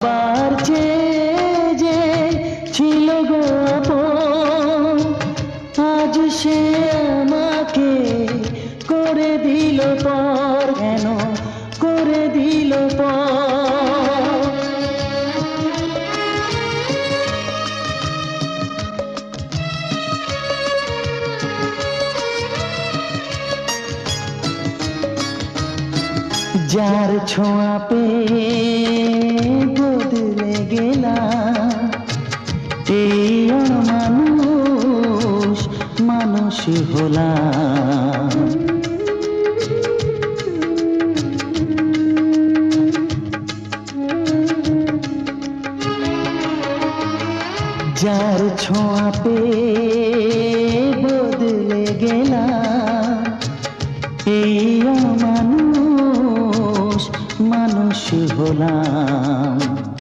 বার যে ছিল গো আপন, আজ সে আমাকে করে দিল পর, কেন করে দিল পর। যার ছোঁয়া পেয়ে বদলে গেলাম, এই অমানুষ মানুষ হলাম। যার ছোঁয়া পেয়ে বদলে গেলাম, এই অমানুষ মানুষ হলাম।